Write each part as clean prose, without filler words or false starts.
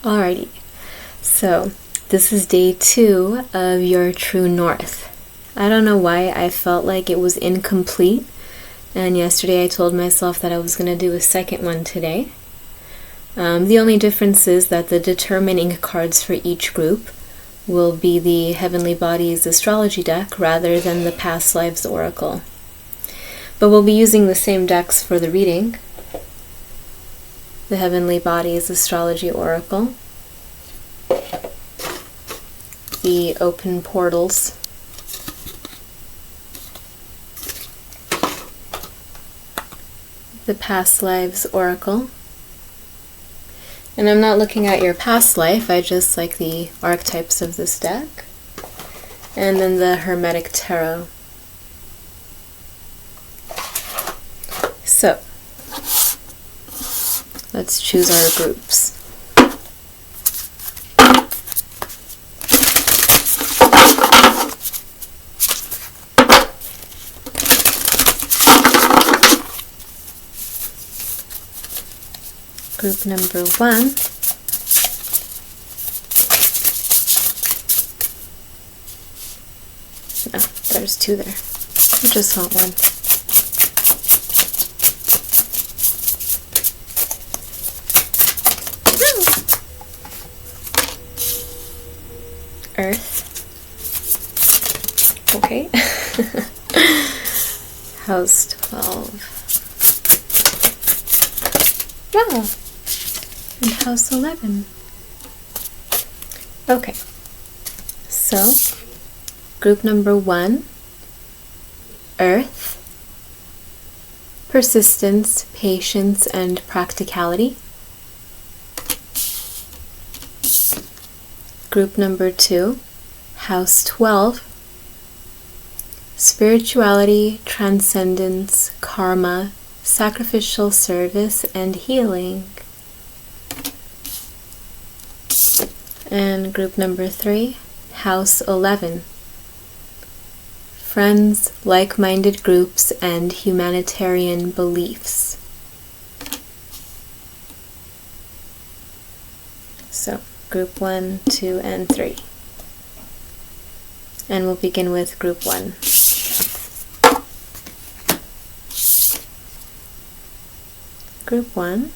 Alrighty, so this is day 2 of your True North. I don't know why I felt like it was incomplete, and yesterday I told myself that I was going to do a second one today. The only difference is that the determining cards for each group will be the Heavenly Bodies Astrology deck rather than the Past Lives Oracle. But we'll be using the same decks for the reading. The Heavenly Bodies Astrology Oracle, the Open Portals, the Past Lives Oracle, and I'm not looking at your past life, I just like the archetypes of this deck, and then the Hermetic Tarot. So, let's choose our groups. Group number 1. No, there's 2 there. I just want 1. Earth. Okay. House 12. Wow. And house 11. Okay. So, group number 1, Earth, persistence, patience, and practicality. Group number 2, House 12, spirituality, transcendence, karma, sacrificial service, and healing. And group number 3, House 11, friends, like-minded groups, and humanitarian beliefs. So, group 1, 2, and 3. And we'll begin with group 1. Group 1,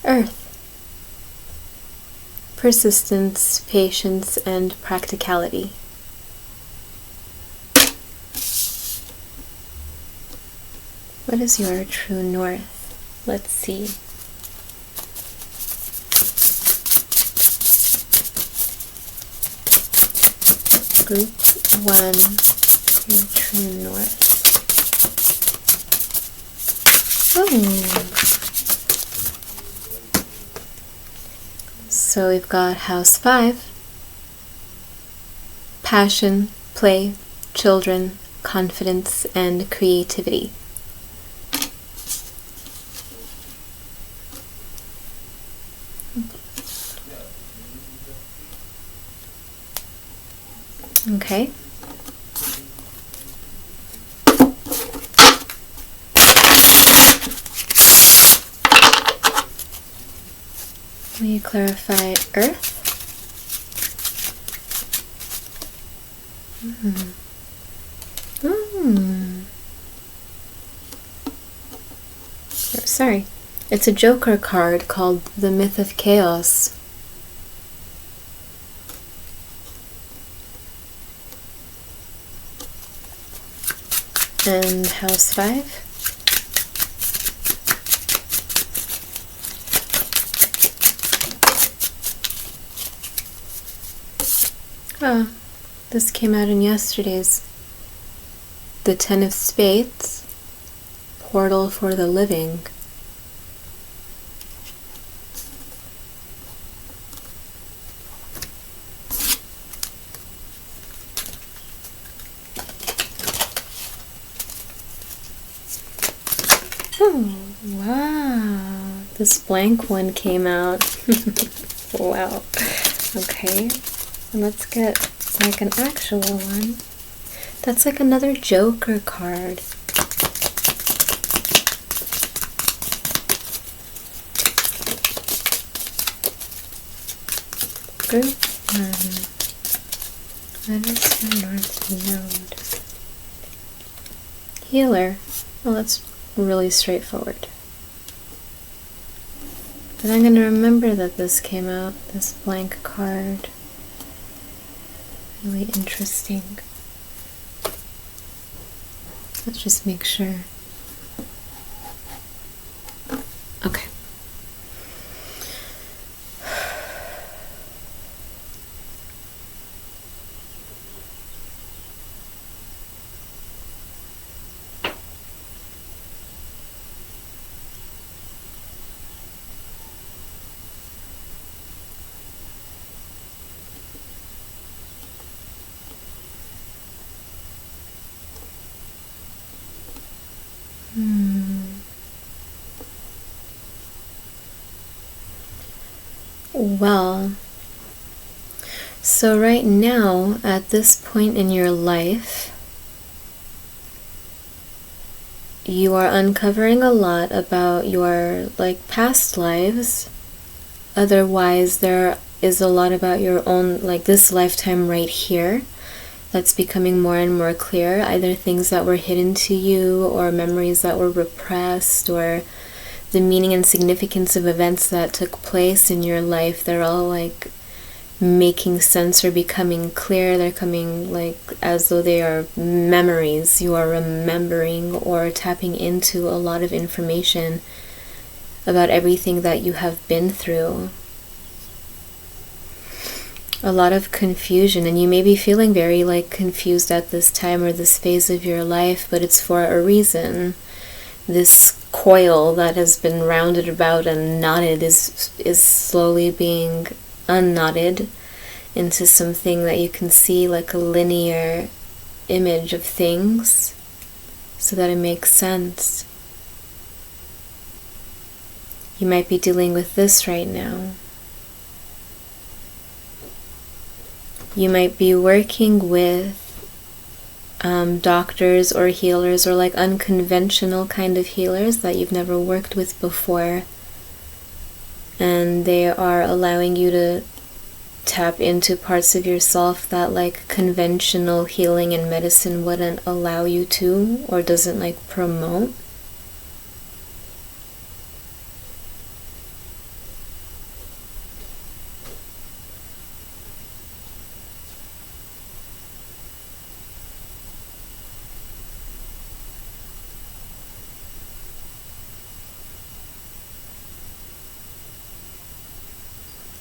Earth, persistence, patience, and practicality. What is your true north? Let's see. Group 1, your true north. Oh. So we've got house 5, passion, play, children, confidence, and creativity. Okay. Let me clarify Earth. Oh, sorry. It's a Joker card called the Myth of Chaos. And house 5. Oh, this came out in yesterday's. The 10 of Spades, Portal for the Living. Oh, wow. This blank one came out. Wow. Okay. Let's get like an actual one. That's like another Joker card. Group 1. What is your North Node? Healer. Well, that's really straightforward. But I'm going to remember that this came out, this blank card. Really interesting. Let's just make sure. Okay. Well, so right now, at this point in your life, you are uncovering a lot about your past lives. Otherwise, there is a lot about your own, this lifetime right here, that's becoming more and more clear. Either things that were hidden to you, or memories that were repressed, or the meaning and significance of events that took place in your life. They're all making sense or becoming clear. They're coming as though they are memories. You are remembering or tapping into a lot of information about everything that you have been through. A lot of confusion, and you may be feeling very confused at this time or this phase of your life, but it's for a reason. This coil that has been rounded about and knotted is slowly being unknotted into something that you can see like a linear image of things, so that it makes sense. You might be dealing with this right now. You might be working with doctors or healers, or unconventional kind of healers that you've never worked with before, and they are allowing you to tap into parts of yourself that conventional healing and medicine wouldn't allow you to, or doesn't promote.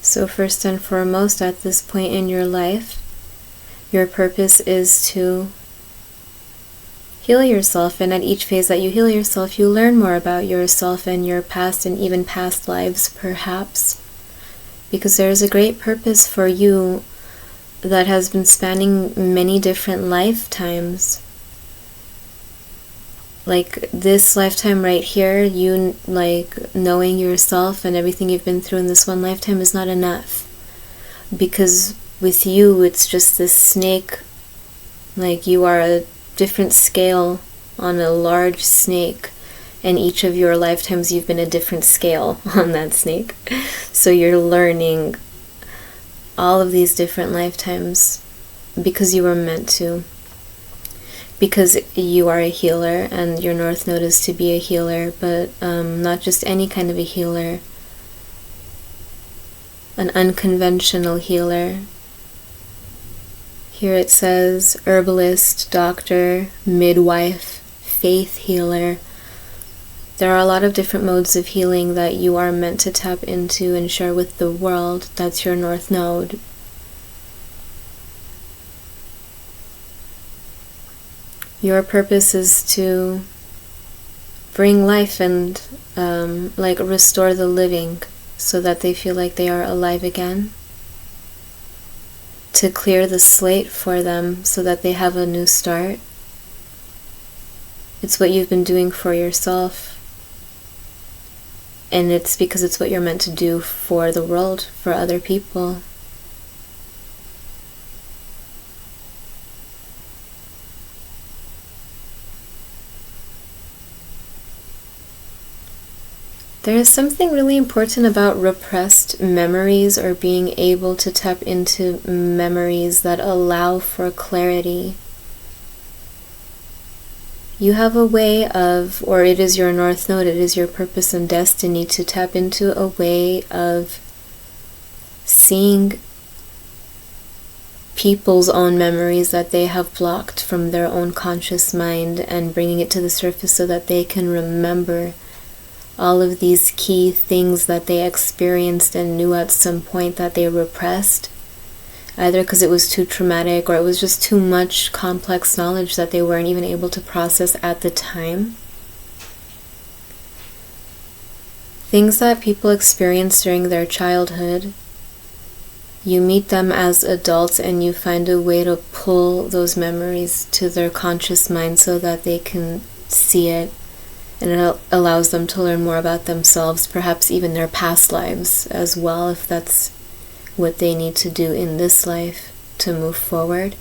So first and foremost, at this point in your life, your purpose is to heal yourself, and at each phase that you heal yourself, you learn more about yourself and your past, and even past lives, perhaps, because there is a great purpose for you that has been spanning many different lifetimes. This lifetime right here, you knowing yourself and everything you've been through in this one lifetime is not enough, because with you it's just this snake. You are a different scale on a large snake, and each of your lifetimes you've been a different scale on that snake. So you're learning all of these different lifetimes because you were meant to. Because you are a healer, and your North Node is to be a healer, but not just any kind of a healer. An unconventional healer. Here it says herbalist, doctor, midwife, faith healer. There are a lot of different modes of healing that you are meant to tap into and share with the world. That's your North Node. Your purpose is to bring life and restore the living so that they feel like they are alive again. To clear the slate for them so that they have a new start. It's what you've been doing for yourself. And it's because it's what you're meant to do for the world, for other people. There is something really important about repressed memories, or being able to tap into memories that allow for clarity. You have a way of, or it is your North Node, it is your purpose and destiny to tap into a way of seeing people's own memories that they have blocked from their own conscious mind and bringing it to the surface so that they can remember all of these key things that they experienced and knew at some point that they repressed, either because it was too traumatic or it was just too much complex knowledge that they weren't even able to process at the time. Things that people experience during their childhood, you meet them as adults and you find a way to pull those memories to their conscious mind so that they can see it, and it allows them to learn more about themselves, perhaps even their past lives as well, if that's what they need to do in this life to move forward.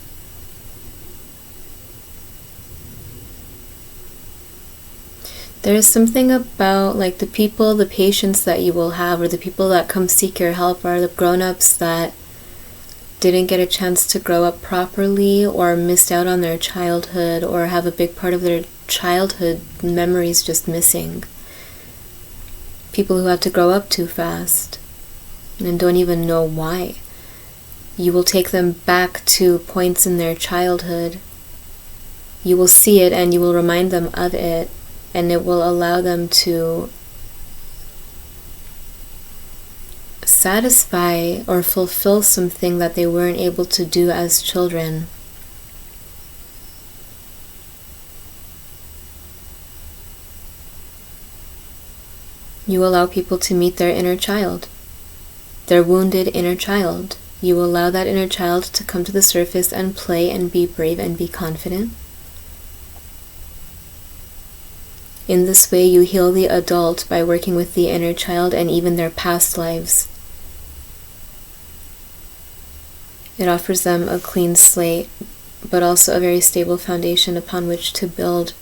There is something about like the people, the patients that you will have, or the people that come seek your help are the grown-ups that didn't get a chance to grow up properly or missed out on their childhood or have a big part of their childhood memories just missing. People who had to grow up too fast and don't even know why. You will take them back to points in their childhood. You will see it and you will remind them of it, and it will allow them to satisfy or fulfill something that they weren't able to do as children. You allow people to meet their inner child, their wounded inner child. You allow that inner child to come to the surface and play and be brave and be confident. In this way, you heal the adult by working with the inner child and even their past lives. It offers them a clean slate, but also a very stable foundation upon which to build.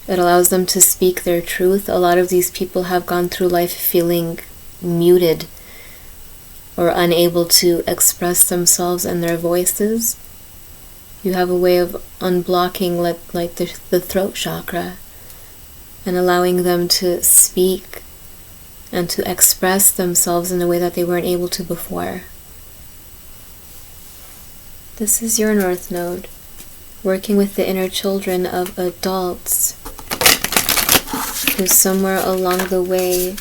It allows them to speak their truth. A lot of these people have gone through life feeling muted or unable to express themselves and their voices. You have a way of unblocking like the throat chakra and allowing them to speak and to express themselves in a way that they weren't able to before. This is your North Node, working with the inner children of adults who somewhere along the way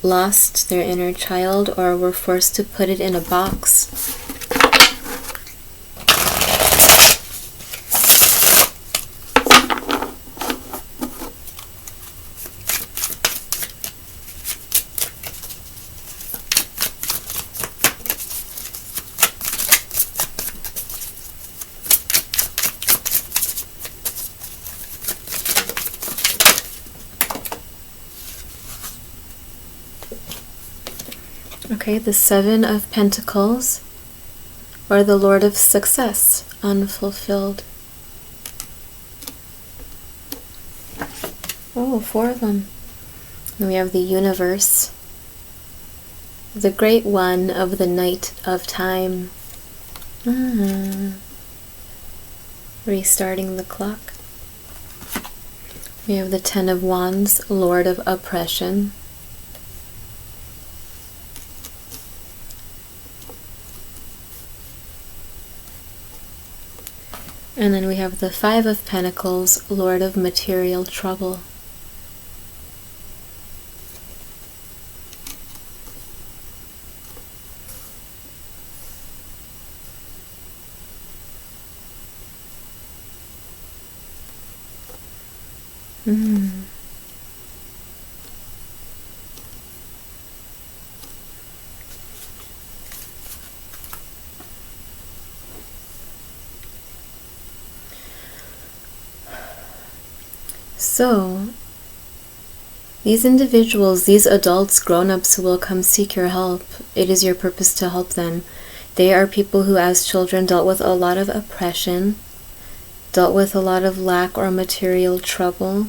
lost their inner child or were forced to put it in a box. Okay, the Seven of Pentacles, or the Lord of Success, unfulfilled. Oh, 4 of them. And we have the Universe, the Great One of the Night of Time. Restarting the clock. We have the Ten of Wands, Lord of Oppression. And then we have the Five of Pentacles, Lord of Material Trouble. So, these individuals, these adults, grown-ups who will come seek your help, it is your purpose to help them. They are people who as children dealt with a lot of oppression, dealt with a lot of lack or material trouble,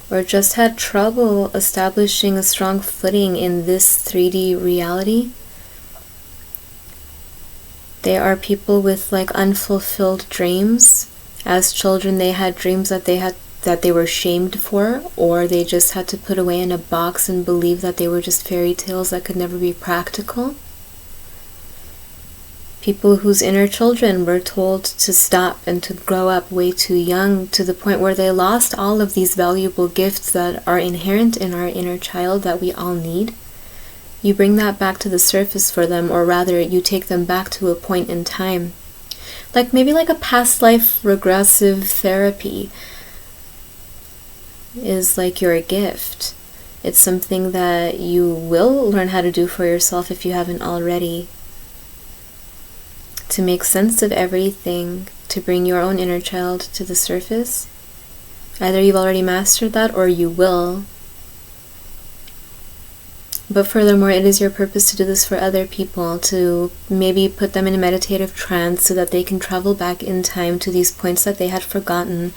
or just had trouble establishing a strong footing in this 3D reality. They are people with like unfulfilled dreams. As children, they had dreams that they were shamed for, or they just had to put away in a box and believe that they were just fairy tales that could never be practical. People whose inner children were told to stop and to grow up way too young, to the point where they lost all of these valuable gifts that are inherent in our inner child that we all need. You bring that back to the surface for them, or rather, you take them back to a point in time. Maybe like a past life regressive therapy is like your gift. It's something that you will learn how to do for yourself if you haven't already. To make sense of everything, to bring your own inner child to the surface. Either you've already mastered that or you will. But furthermore, it is your purpose to do this for other people, to maybe put them in a meditative trance so that they can travel back in time to these points that they had forgotten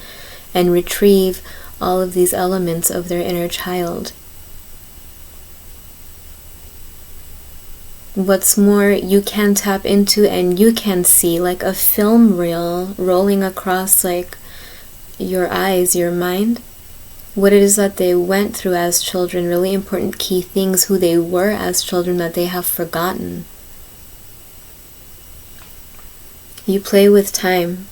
and retrieve all of these elements of their inner child. What's more, you can tap into and you can see like a film reel rolling across like your eyes, your mind, what it is that they went through as children, really important key things, who they were as children that they have forgotten. You play with time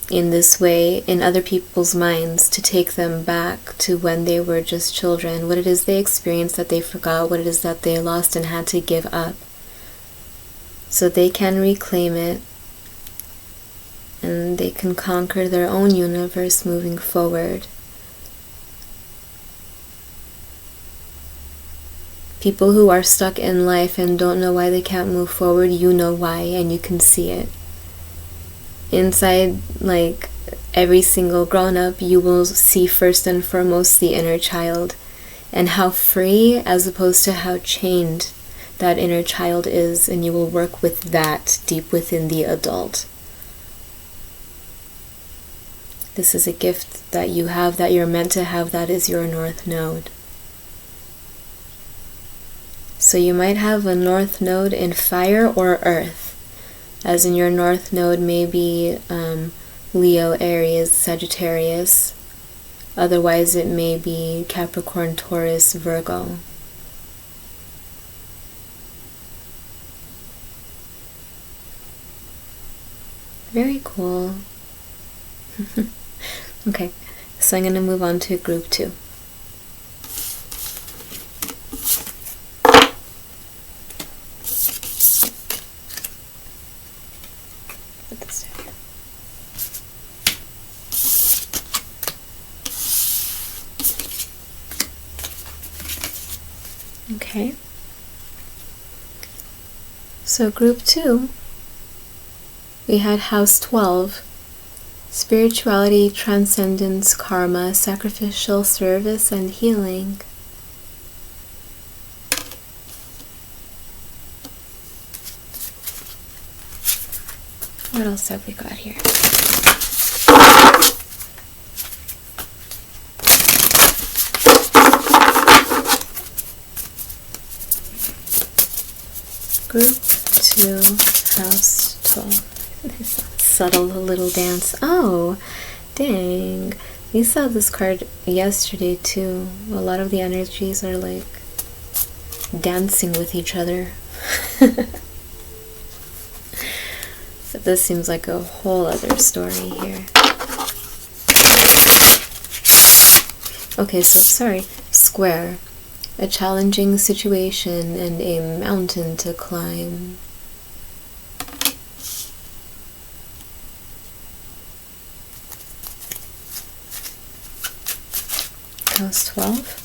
in this way in other people's minds to take them back to when they were just children, what it is they experienced that they forgot, what it is that they lost and had to give up, so they can reclaim it and they can conquer their own universe moving forward. People who are stuck in life and don't know why they can't move forward, you know why, and you can see it. Inside, like every single grown-up, you will see first and foremost the inner child, and how free as opposed to how chained that inner child is, and you will work with that deep within the adult. This is a gift that you have, that you're meant to have, that is your North Node. So you might have a North Node in fire or earth, as in your North Node may be Leo, Aries, Sagittarius. Otherwise it may be Capricorn, Taurus, Virgo. Very cool. Okay, so I'm going to move on to group 2. Put this down here. Okay. So group 2, we had house 12. Spirituality, transcendence, karma, sacrificial service, and healing. What else have we got here? Group 2, house 12. Subtle little dance. Oh, dang. We saw this card yesterday too. A lot of the energies are like dancing with each other. But this seems like a whole other story here. Okay, so sorry. Square. A challenging situation and a mountain to climb. House 12.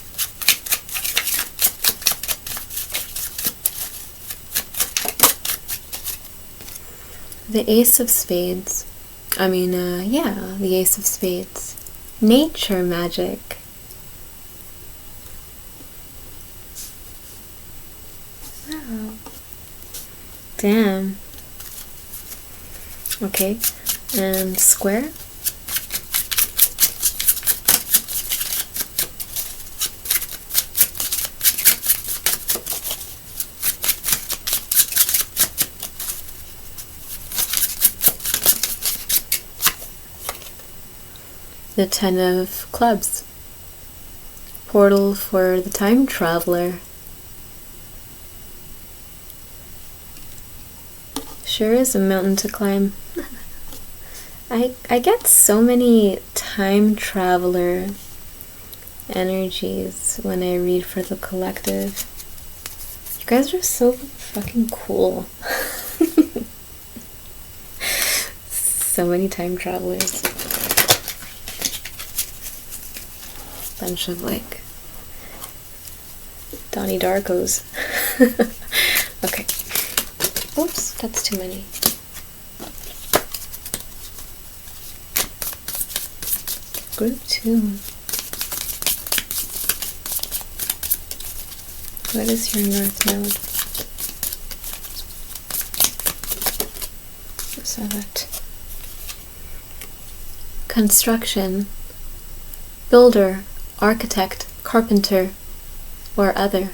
The Ace of Spades. The Ace of Spades. Nature magic. Wow. Damn. Okay, and square. The Ten of Clubs. Portal for the time traveler. Sure is a mountain to climb. I get so many time traveler energies when I read for the collective. You guys are so fucking cool. So many time travelers. Bunch of like Donnie Darkos. Okay. Oops, that's too many. Group 2. What is your North Node? So that construction, builder, architect, carpenter, or other.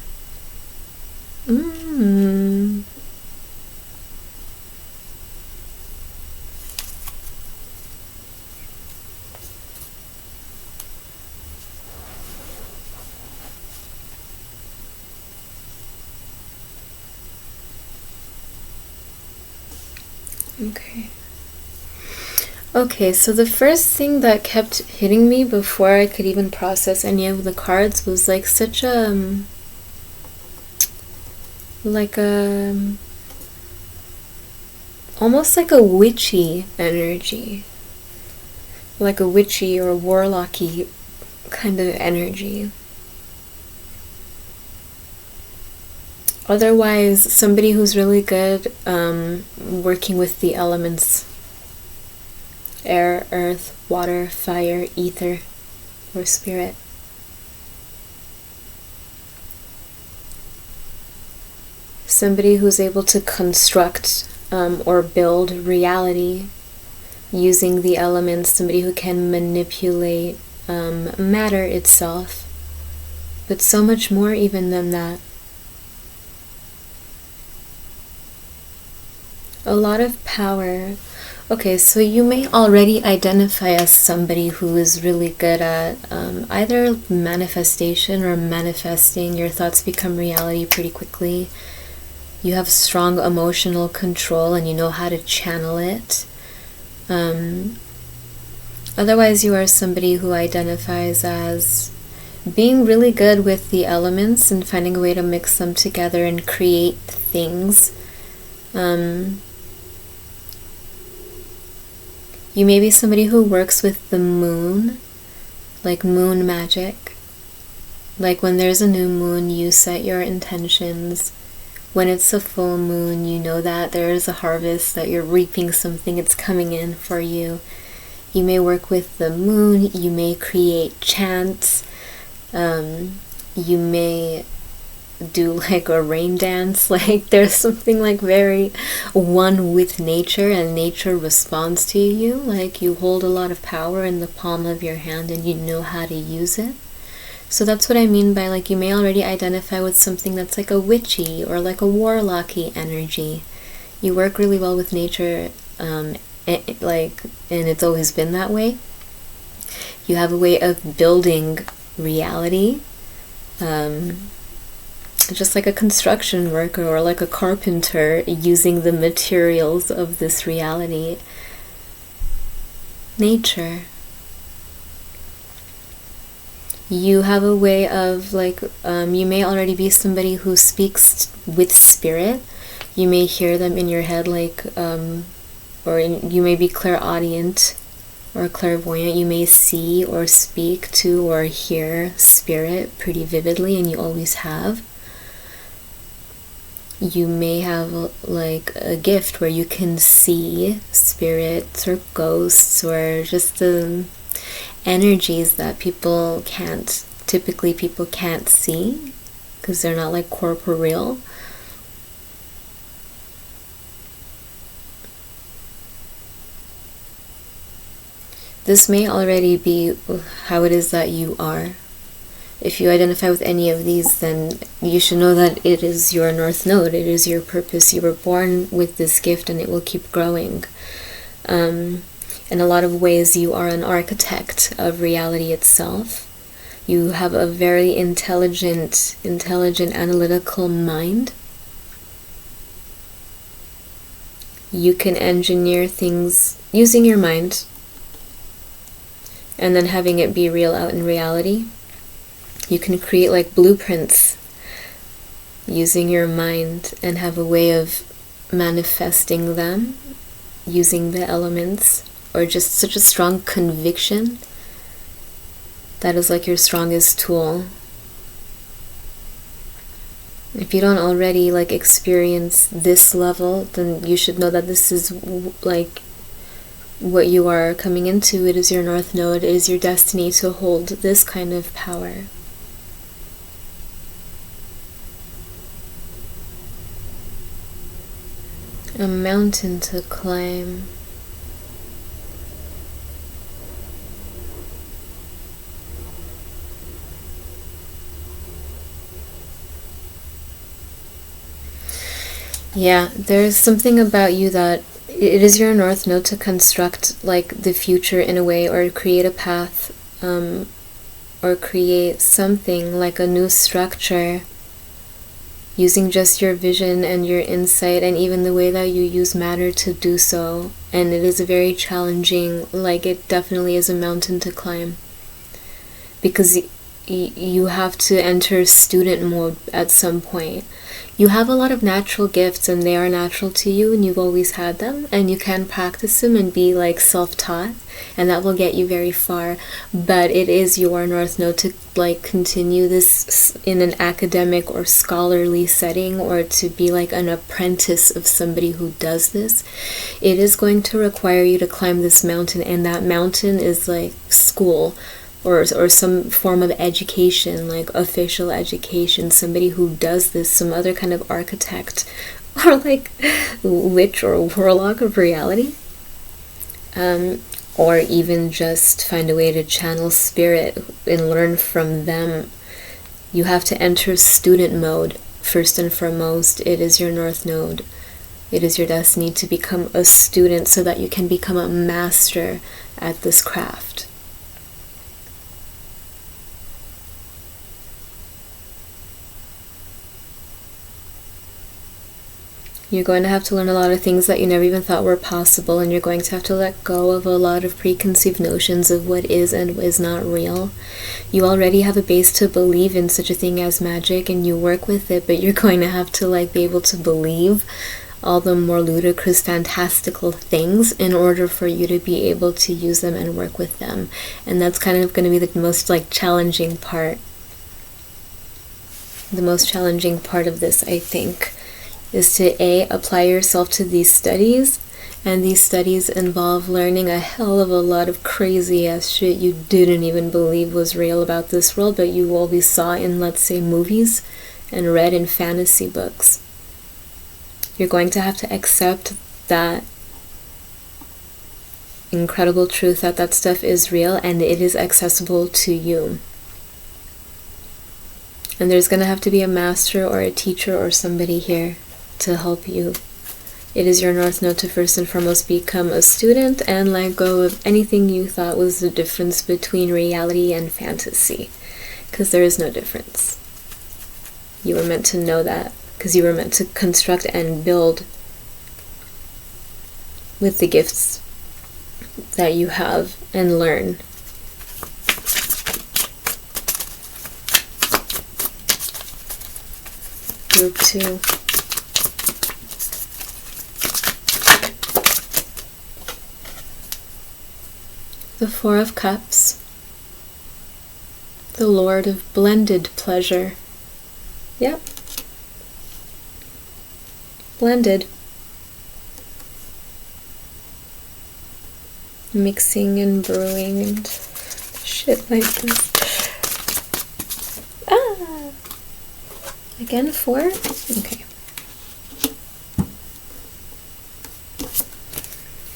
Okay, so the first thing that kept hitting me before I could even process any of the cards was like such a almost like a witchy energy, like a witchy or warlocky kind of energy. Otherwise, somebody who's really good working with the elements: air, earth, water, fire, ether, or spirit. Somebody who's able to construct or build reality using the elements. Somebody who can manipulate matter itself, but so much more even than that. A lot of power. Okay, so you may already identify as somebody who is really good at either manifestation or manifesting. Your thoughts become reality pretty quickly. You have strong emotional control and you know how to channel it. Otherwise, you are somebody who identifies as being really good with the elements and finding a way to mix them together and create things. You may be somebody who works with the moon, like moon magic. Like when there's a new moon, you set your intentions. When it's a full moon, you know that there is a harvest, that you're reaping something, it's coming in for you. You may work with the moon, you may create chants, you may do like a rain dance. Like there's something like very one with nature, and nature responds to you. Like you hold a lot of power in the palm of your hand and you know how to use it. So that's what I mean by like you may already identify with something that's like a witchy or like a warlocky energy. You work really well with nature, and it's always been that way. You have a way of building reality, just like a construction worker or like a carpenter using the materials of this reality. Nature. You have a way of like, you may already be somebody who speaks with spirit. You may hear them in your head, like, you may be clairaudient or clairvoyant. You may see or speak to or hear spirit pretty vividly, and you always have. You may have like a gift where you can see spirits or ghosts or just the energies that people can't see because they're not like corporeal. This may already be how it is that you are. If you identify with any of these, then you should know that it is your North Node. It is your purpose. You were born with this gift and it will keep growing. In a lot of ways, you are an architect of reality itself. You have a very intelligent, analytical mind. You can engineer things using your mind and then having it be real out in reality. You can create like blueprints using your mind and have a way of manifesting them using the elements, or just such a strong conviction that is like your strongest tool. If you don't already like experience this level, then you should know that this is like what you are coming into. It is your North Node. It is your destiny to hold this kind of power. A mountain to climb. Yeah, there's something about you that it is your North Node to construct like the future in a way, or create a path, or create something like a new structure using just your vision and your insight, and even the way that you use matter to do so. And it is a very challenging, like it definitely is a mountain to climb, because you have to enter student mode at some point. You have a lot of natural gifts and they are natural to you and you've always had them, and you can practice them and be like self-taught, and that will get you very far. But it is your North Node to like continue this in an academic or scholarly setting, or to be like an apprentice of somebody who does this. It is going to require you to climb this mountain, and that mountain is like school, or some form of education, like official education, somebody who does this, some other kind of architect, or like witch or warlock of reality, or even just find a way to channel spirit and learn from them. You have to enter student mode first and foremost. It is your North Node. It is your destiny to become a student so that you can become a master at this craft. You're going to have to learn a lot of things that you never even thought were possible, and you're going to have to let go of a lot of preconceived notions of what is and is not real. You already have a base to believe in such a thing as magic, and you work with it, but you're going to have to like be able to believe all the more ludicrous, fantastical things in order for you to be able to use them and work with them. And that's kind of going to be the most like challenging part. The most challenging part of this, I think, is to apply yourself to these studies, and these studies involve learning a hell of a lot of crazy ass shit you didn't even believe was real about this world, but you always saw in, let's say, movies and read in fantasy books. You're going to have to accept that incredible truth that that stuff is real and it is accessible to you. And there's going to have to be a master or a teacher or somebody here to help you. It is your North Node to first and foremost become a student and let go of anything you thought was the difference between reality and fantasy, because there is no difference. You were meant to know that, because you were meant to construct and build with the gifts that you have and learn. Group 2. The Four of Cups. The Lord of blended pleasure. Yep. Blended. Mixing and brewing and shit like this. Ah! Again, 4? Okay.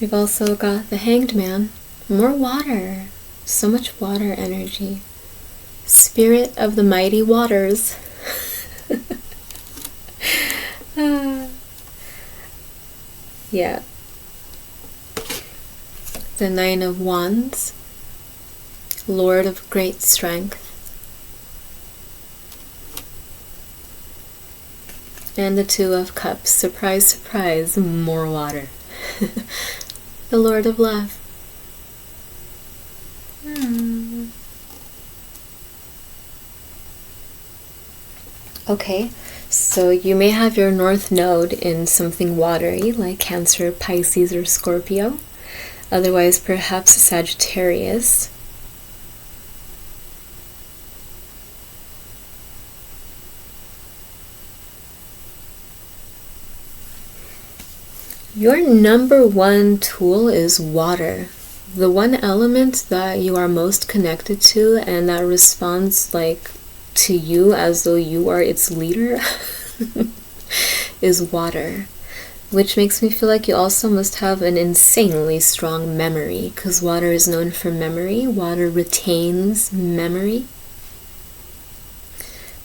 We've also got the Hanged Man. More water. So much water energy. Spirit of the mighty waters. Yeah. The Nine of Wands, Lord of Great Strength. And the Two of Cups, surprise, surprise, more water. The Lord of Love. Okay, so you may have your North Node in something watery, like Cancer, Pisces, or Scorpio. Otherwise, perhaps Sagittarius. Your number one tool is water. The one element that you are most connected to and that responds like to you as though you are its leader is water. Which makes me feel like you also must have an insanely strong memory, because water is known for memory. Water retains memory.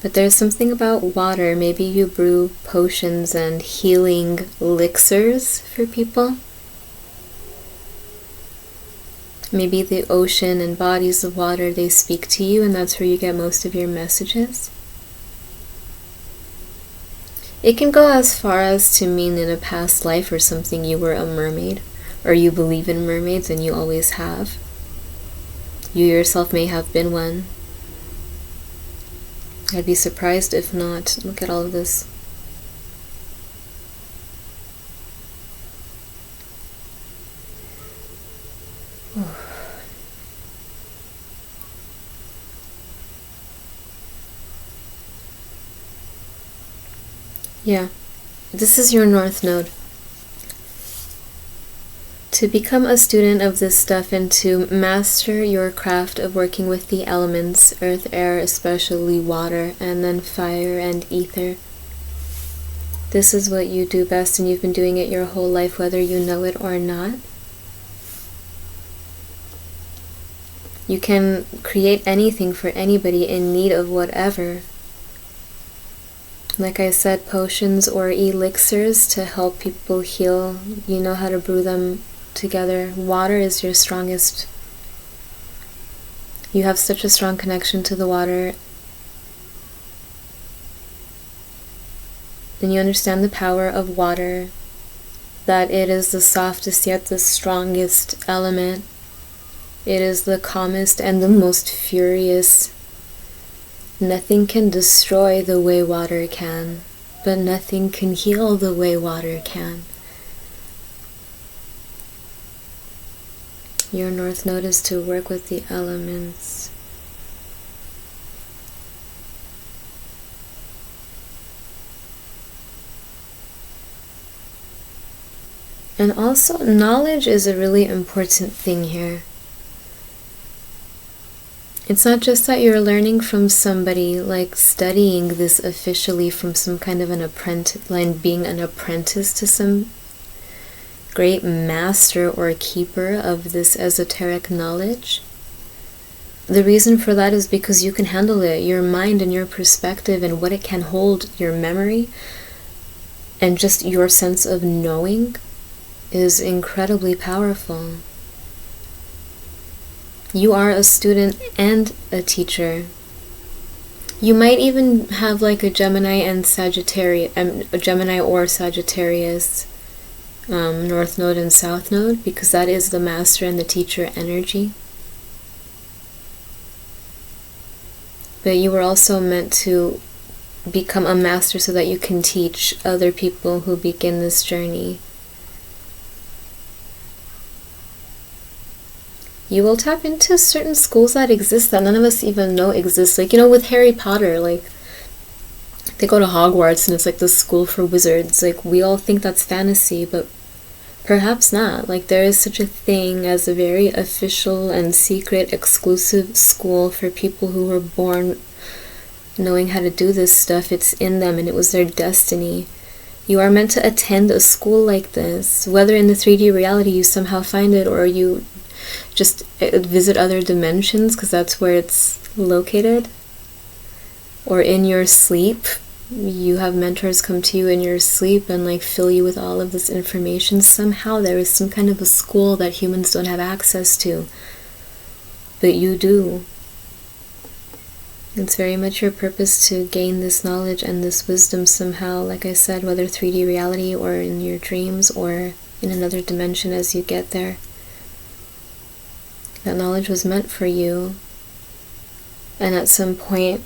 But there's something about water. Maybe you brew potions and healing elixirs for people. Maybe the ocean and bodies of water, they speak to you, and that's where you get most of your messages. It can go as far as to mean in a past life or something you were a mermaid, or you believe in mermaids and you always have. You yourself may have been one. I'd be surprised if not. Look at all of this. Yeah, this is your North Node. To become a student of this stuff and to master your craft of working with the elements, earth, air, especially water, and then fire and ether. This is what you do best, and you've been doing it your whole life, whether you know it or not. You can create anything for anybody in need of whatever. Like I said, potions or elixirs to help people heal. You know how to brew them together. Water is your strongest. You have such a strong connection to the water. And you understand the power of water, that it is the softest yet the strongest element. It is the calmest and the most furious. Nothing can destroy the way water can, but nothing can heal the way water can. Your North Node is to work with the elements. And also, knowledge is a really important thing here. It's not just that you're learning from somebody, like studying this officially from some kind of an apprentice, like being an apprentice to some great master or keeper of this esoteric knowledge. The reason for that is because you can handle it. Your mind and your perspective and what it can hold, your memory, and just your sense of knowing is incredibly powerful. You are a student and a teacher. You might even have like a Gemini and Sagittarius, a Gemini or Sagittarius, North Node and South Node, because that is the master and the teacher energy. But you were also meant to become a master so that you can teach other people who begin this journey. You will tap into certain schools that exist that none of us even know exist. Like, you know, with Harry Potter, like, they go to Hogwarts and it's like the school for wizards. Like, we all think that's fantasy, but perhaps not. Like, there is such a thing as a very official and secret exclusive school for people who were born knowing how to do this stuff. It's in them and it was their destiny. You are meant to attend a school like this, whether in the 3D reality you somehow find it or you just visit other dimensions because that's where it's located, or in your sleep you have mentors come to you in your sleep and like fill you with all of this information. Somehow there is some kind of a school that humans don't have access to, but you do. It's very much your purpose to gain this knowledge and this wisdom somehow, like I said, whether 3D reality or in your dreams or in another dimension as you get there. That knowledge was meant for you, and at some point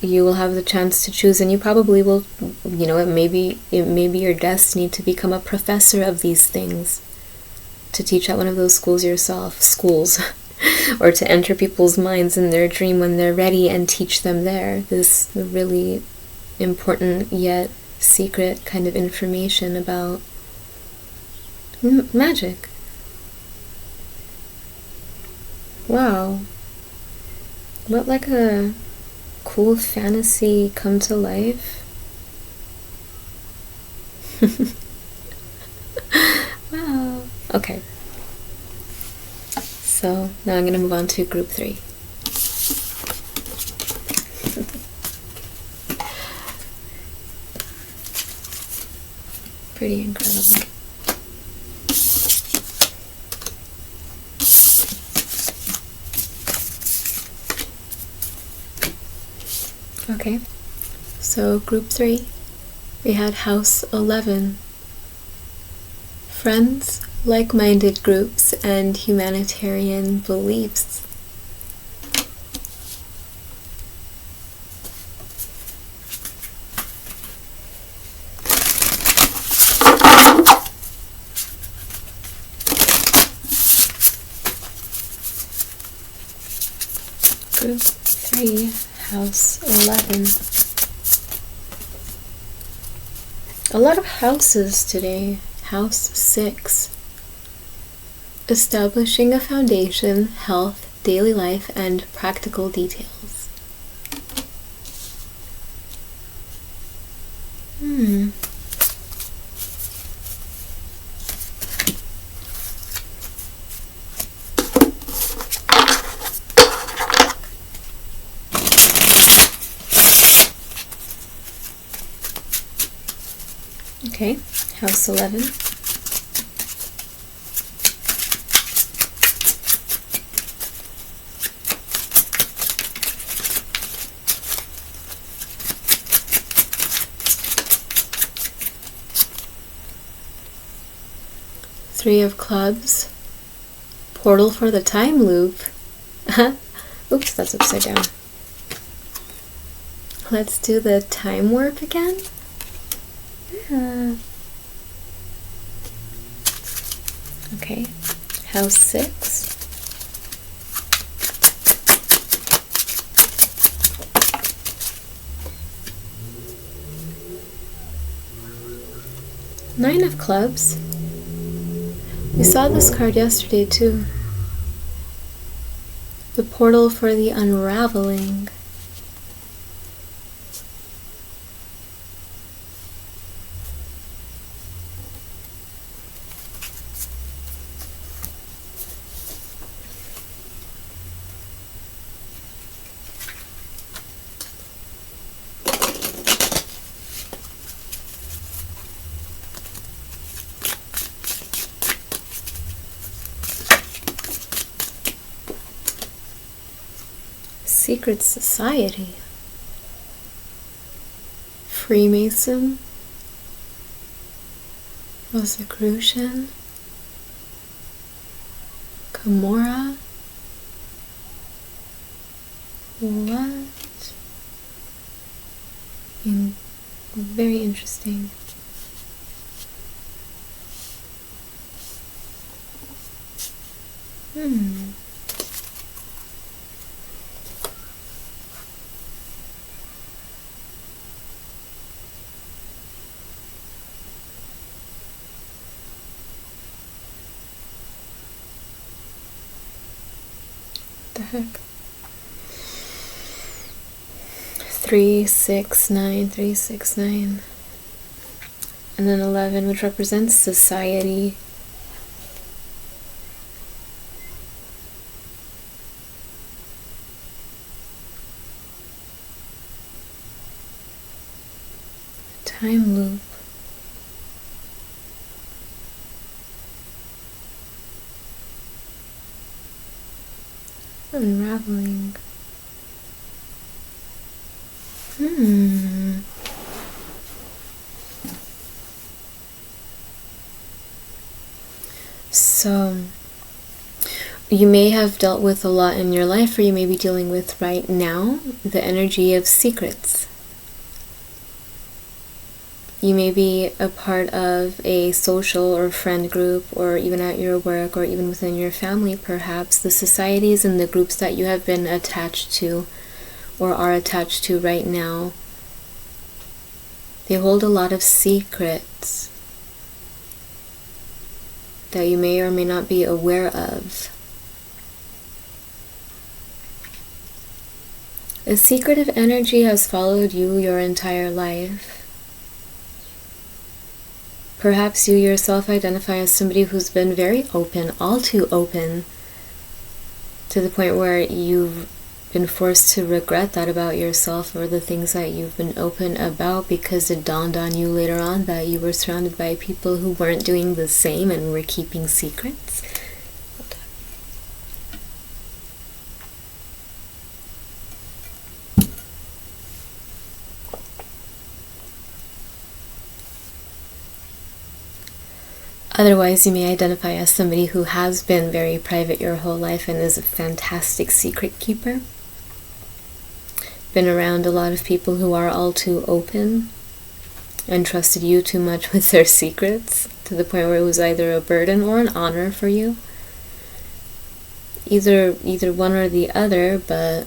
you will have the chance to choose, and you probably will, it may be your destiny to become a professor of these things, to teach at one of those schools, or to enter people's minds in their dream when they're ready and teach them there this really important yet secret kind of information about magic. Wow. What like a cool fantasy come to life. Wow. Okay. So now I'm going to move on to group 3. Pretty incredible. Okay, so group 3, we had house 11. Friends, like-minded groups, and humanitarian beliefs. Group 3, house 11. A lot of houses today. House 6. Establishing a foundation, health, daily life, and practical details. Okay, house 11. Three of clubs. Portal for the time loop. Oops, that's upside down. Let's do the time warp again. Okay, house 6. Nine of clubs. We saw this card yesterday too. The portal for the unraveling. Secret society. Freemason. Rosicrucian. Camorra. What? Very interesting. The heck? 3, 6, 9, 3, 6, 9. And then 11, which represents society. time loop. Unraveling. So, you may have dealt with a lot in your life, or you may be dealing with right now the energy of secrets. You may be a part of a social or friend group, or even at your work, or even within your family perhaps. The societies and the groups that you have been attached to or are attached to right now, they hold a lot of secrets that you may or may not be aware of. A secretive energy has followed you your entire life. Perhaps you yourself identify as somebody who's been very open, all too open, to the point where you've been forced to regret that about yourself, or the things that you've been open about, because it dawned on you later on that you were surrounded by people who weren't doing the same and were keeping secrets. Otherwise, you may identify as somebody who has been very private your whole life and is a fantastic secret keeper. Been around a lot of people who are all too open and trusted you too much with their secrets, to the point where it was either a burden or an honor for you. Either one or the other, but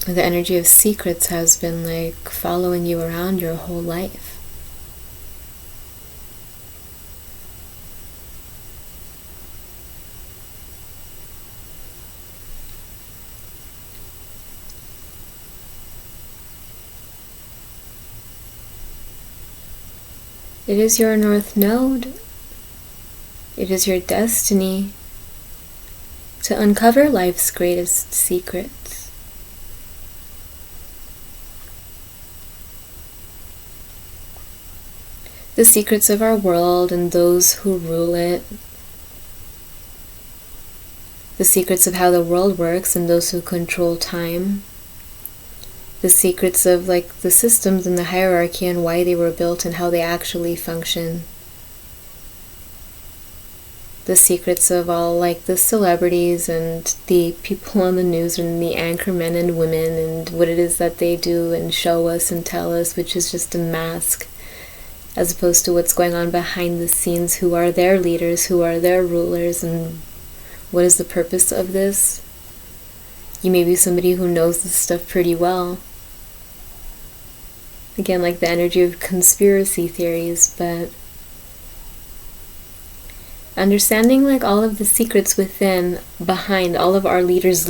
the energy of secrets has been like following you around your whole life. It is your North Node. It is your destiny to uncover life's greatest secrets. The secrets of our world and those who rule it. The secrets of how the world works and those who control time. The secrets of the systems and the hierarchy and why they were built and how they actually function. The secrets of all the celebrities and the people on the news and the anchormen and women and what it is that they do and show us and tell us, which is just a mask, as opposed to what's going on behind the scenes, who are their leaders, who are their rulers, and what is the purpose of this. You may be somebody who knows this stuff pretty well. Again, the energy of conspiracy theories, but understanding all of the secrets behind all of our leaders.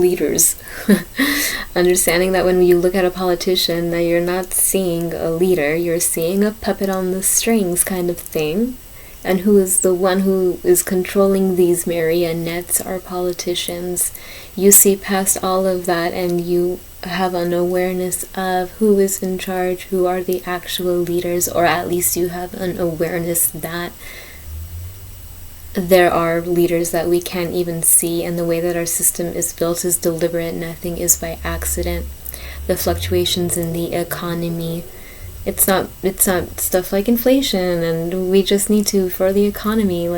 Understanding that when you look at a politician, that you're not seeing a leader, you're seeing a puppet on the strings kind of thing. And who is the one who is controlling these marionettes, our politicians. You see past all of that and you have an awareness of who is in charge, who are the actual leaders, or at least you have an awareness that there are leaders that we can't even see, and the way that our system is built is deliberate. Nothing is by accident. The fluctuations in the economy, it's not stuff like inflation, and we just need to, for the economy, a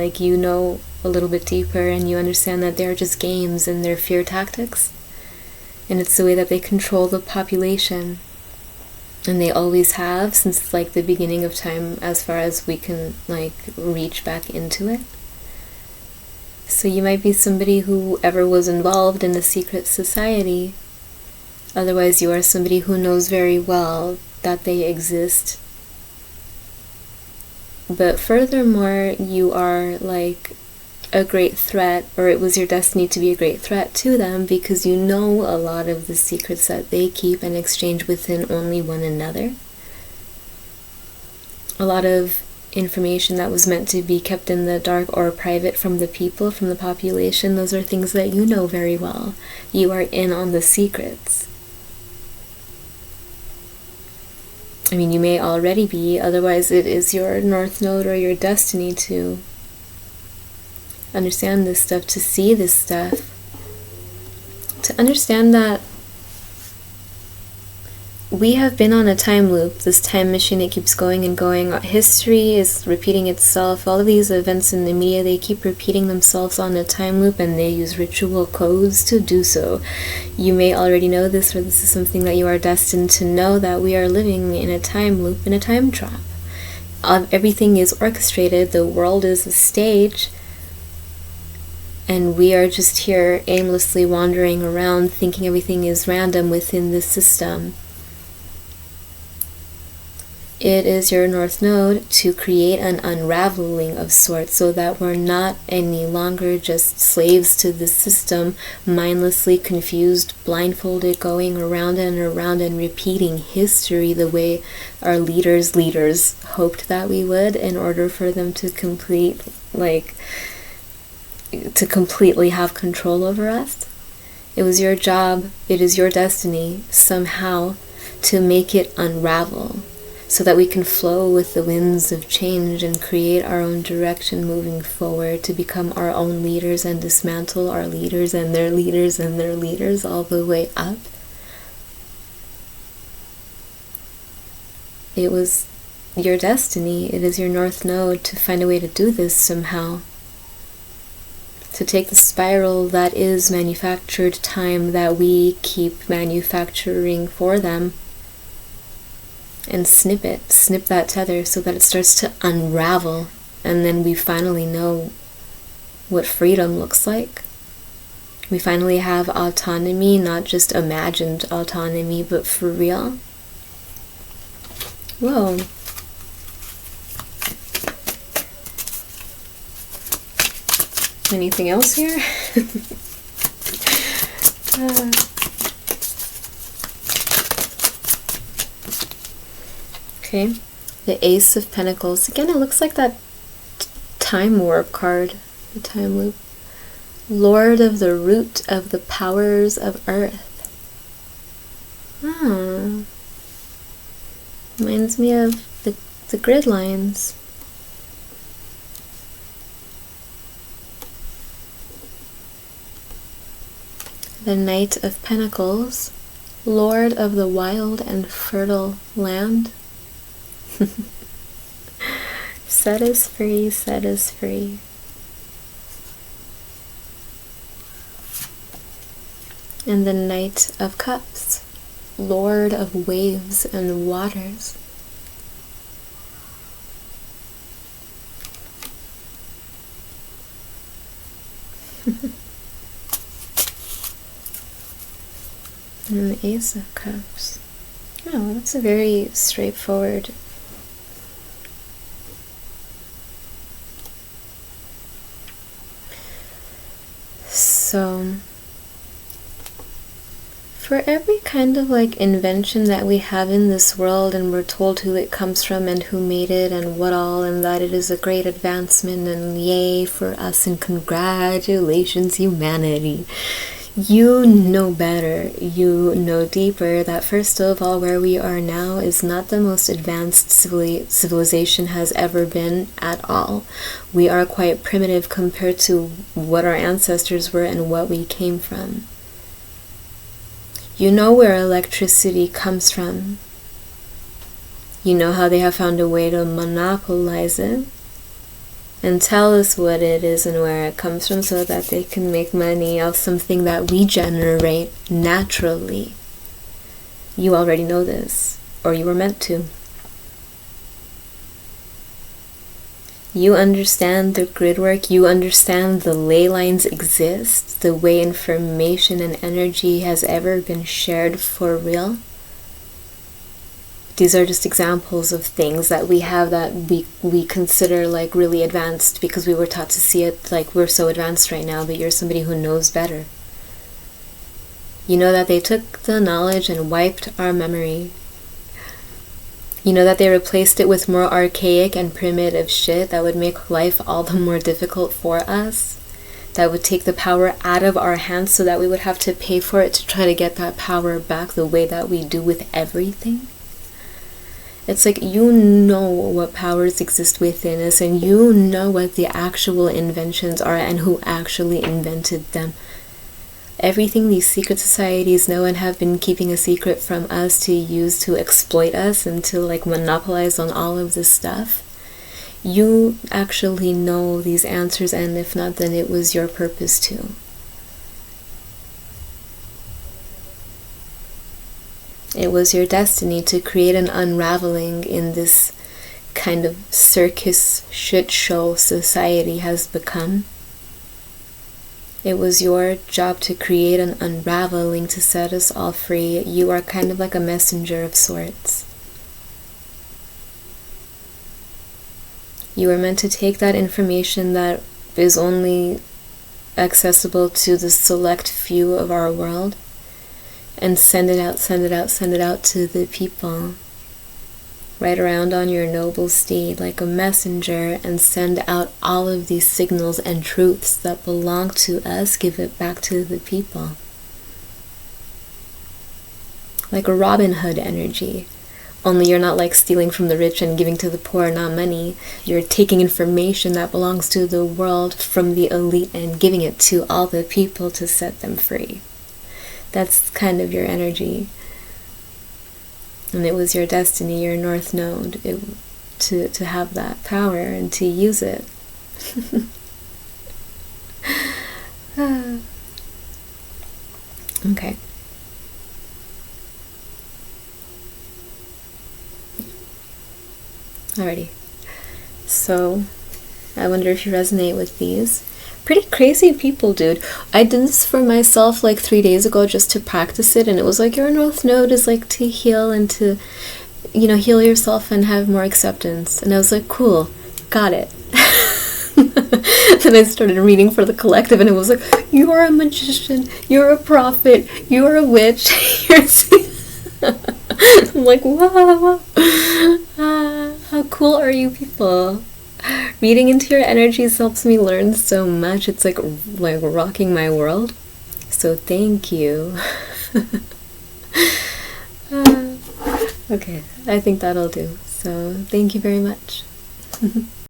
little bit deeper, and you understand that they're just games and they're fear tactics. And it's the way that they control the population. And they always have since the beginning of time, as far as we can reach back into it. So you might be somebody who ever was involved in a secret society. Otherwise, you are somebody who knows very well that they exist. But furthermore, you are a great threat, or it was your destiny to be a great threat to them, because you know a lot of the secrets that they keep and exchange within only one another. A lot of information that was meant to be kept in the dark or private from the people, from the population, those are things that you know very well. You are in on the secrets. I mean, you may already be, otherwise it is your North Node or your destiny to understand this stuff, to see this stuff, to understand that we have been on a time loop, this time machine. It keeps going and going. History is repeating itself. All of these events in the media, they keep repeating themselves on a time loop, and they use ritual codes to do so. You may already know this, or this is something that you are destined to know, that we are living in a time loop, in a time trap. Everything is orchestrated. The world is a stage, and we are just here aimlessly wandering around thinking everything is random within this system. It is your North Node to create an unraveling of sorts, so that we're not any longer just slaves to the system, mindlessly confused, blindfolded, going around and repeating history the way our leaders hoped that we would, in order for them to completely have control over us. It was your job, it is your destiny, somehow, to make it unravel, so that we can flow with the winds of change and create our own direction moving forward, to become our own leaders and dismantle our leaders and their leaders and their leaders all the way up. It was your destiny, it is your North Node to find a way to do this somehow. To take the spiral that is manufactured time that we keep manufacturing for them, and snip that tether, so that it starts to unravel, and then we finally know what freedom looks like. We finally have autonomy, not just imagined autonomy, but for real. Whoa. Anything else here? Okay, the Ace of Pentacles. Again, it looks like that time warp card, the time loop. Lord of the root of the powers of earth. Reminds me of the grid lines. The Knight of Pentacles, Lord of the wild and fertile land. Set us free, set us free. And the Knight of Cups, Lord of waves and waters. And the Ace of Cups. Oh, that's a very straightforward. So, for every kind of invention that we have in this world, and we're told who it comes from and who made it and what all, and that it is a great advancement and yay for us and congratulations humanity. You know better, you know deeper, that first of all, where we are now is not the most advanced civilization has ever been at all. We are quite primitive compared to what our ancestors were and what we came from. You know where electricity comes from. You know how they have found a way to monopolize it. And tell us what it is and where it comes from, so that they can make money off something that we generate naturally. You already know this, or you were meant to. You understand the grid work, you understand the ley lines exist, the way information and energy has ever been shared for real. These are just examples of things that we have that we consider really advanced, because we were taught to see it like we're so advanced right now, but you're somebody who knows better. You know that they took the knowledge and wiped our memory. You know that they replaced it with more archaic and primitive shit that would make life all the more difficult for us, that would take the power out of our hands, so that we would have to pay for it to try to get that power back, the way that we do with everything. It's like you know what powers exist within us, and you know what the actual inventions are and who actually invented them. Everything these secret societies know and have been keeping a secret from us to use to exploit us and to like monopolize on all of this stuff. You actually know these answers, and if not, then it was your purpose too. It was your destiny to create an unraveling in this kind of circus shit show society has become. It was your job to create an unraveling to set us all free. You are kind of like a messenger of sorts. You were meant to take that information that is only accessible to the select few of our world and send it out to the people. Ride around on your noble steed like a messenger and send out all of these signals and truths that belong to us, give it back to the people. Like a Robin Hood energy. Only you're not like stealing from the rich and giving to the poor, not money. You're taking information that belongs to the world from the elite and giving it to all the people to set them free. That's kind of your energy. And it was your destiny, your North Node, to have that power and to use it. Okay. Alrighty. So, I wonder if you resonate with these. Pretty crazy people, dude. I did this for myself like 3 days ago just to practice it, and it was like your North Node is like to heal and to, heal yourself and have more acceptance. And I was like, cool, got it. Then I started reading for the collective, and it was like, you are a magician, you're a prophet, you're a witch. I'm like, wow. How cool are you people? Reading into your energies helps me learn so much. It's like rocking my world. So thank you. Okay, I think that'll do. So thank you very much.